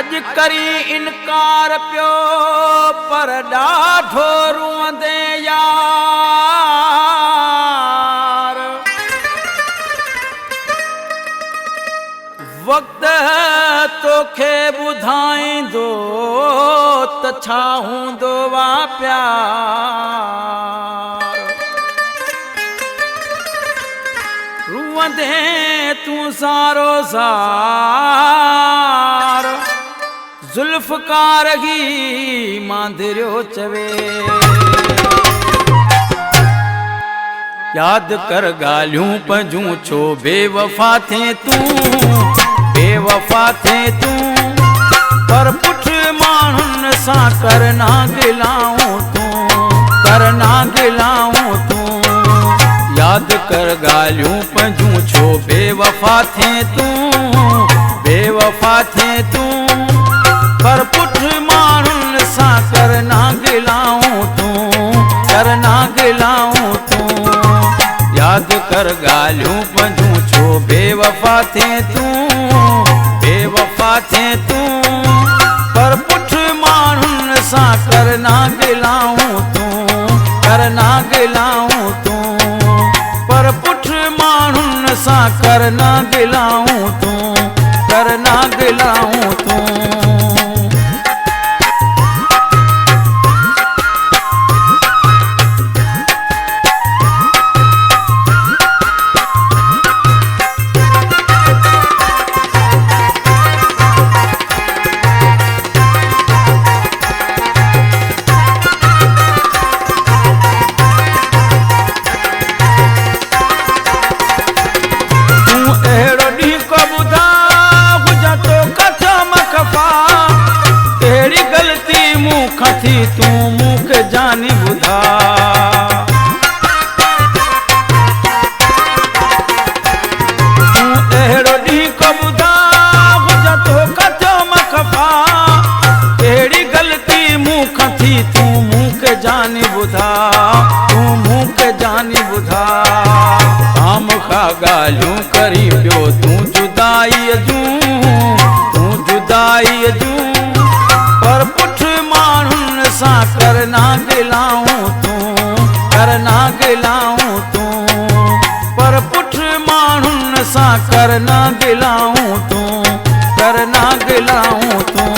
अज करी इनकार पियो पर ॾाढो रुअंदे यार। वक्त तोखे ॿुधाईंदो त छा हूंदो वा प्यार। रुअंदे तूं सारो ज़ार ज़ुल्फ़कार ही मांदिरियो चवे। याद कर ॻाल्हियूं पंहिंजूं छो बेवफ़ा थे तूं, बेवफ़ा थे तूं। पर पुठ माण्हुनि सां करना गिलाऊं तूं, करना गिलाऊं तूं। याद कर ॻाल्हियूं पंहिंजूं छो बेवफ़ा थे तूं, बेवफ़ा थे तूं। पर पुठ माण्हुनि सां करना गिलाऊं तूं, करना गिलाऊं तूं। याद कर ॻाल्हियूं पंहिंजूं छो बेवफ़ा थे तूं, बेवफ़ा थे तूं। पर पुठ माण्हुनि सां करना गिलाऊं तूं, करना गिलाऊं तूं। पर पुठ माण्हुनि सां करना गिलाऊं तूं, करना गिलाऊं तूं। थी तूं मूंखे जानी ॿुधा। तूं अहिड़ो ॾींहुं को ॿुधा हुजां तोखां थियो मां ख़फ़ा। कहिड़ी ग़लती मूंखां थी तूं मूंखे जानी ॿुधा, तूं मूंखे जानी ॿुधा। खामख़ा ॻाल्हियूं करी पियो तूं जुदाईअ जूं, तूं जुदाईअ जूं। पर पुठ माण्हुनि सां करना गिलाऊं तूं, करना गिलाऊं तूं। पर पुठ माण्हुनि सां करना गिलाऊं तूं, करना गिलाऊं तूं।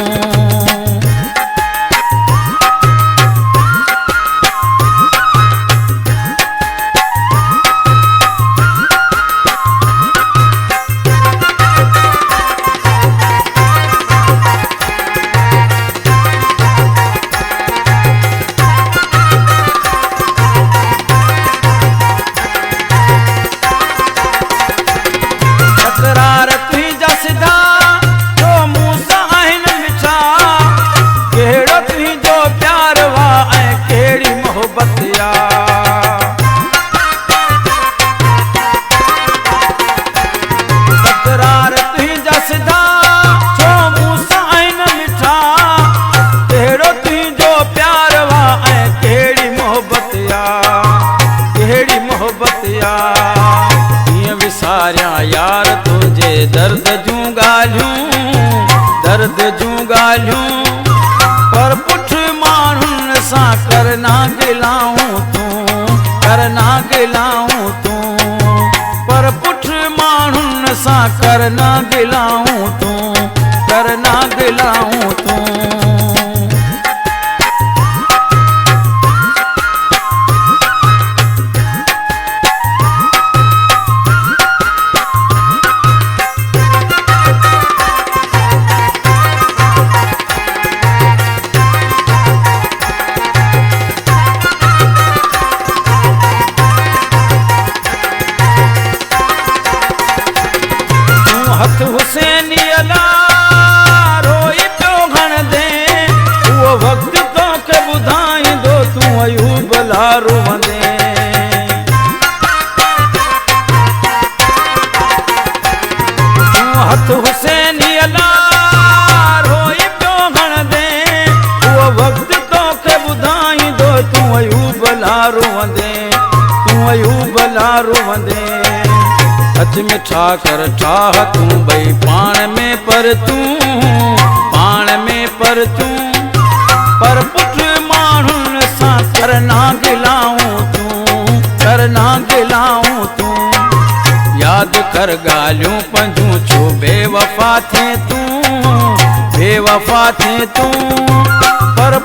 यार तुझे दर्द जूं ॻाल्हियूं, दर्द जूं ॻाल्हियूं। पर पुठ माण्हुनि सां करना गिलाऊं तूं, करना गिलाऊं तूं। पर पुठ माण्हुनि सां करना गिलाऊं तूं, करना गिलाऊं तूं। हुसैनी अला रोई पियो घण दे। उहो वक़्तु तोखे ॿुधाईंदो तूं अयूब ला रुअंदे। तूं हथ हुसैनी अला रोई पियो घण दे। उहो वक़्तु तोखे ॿुधाईंदो तूं अयूब ला रुअंदे, तूं अयूब ला रुअंदे। अच में ठाह कर ठाह तूं भई पाण में पर तूं पाण पर तूं पर पुठ माण्हुनि सां करना गिलाऊं तूं करना गिलाऊं तूं याद कर ॻाल्हियूं पंहिंजूं छो बेवफा थे तूं बेवफा थे तूं पर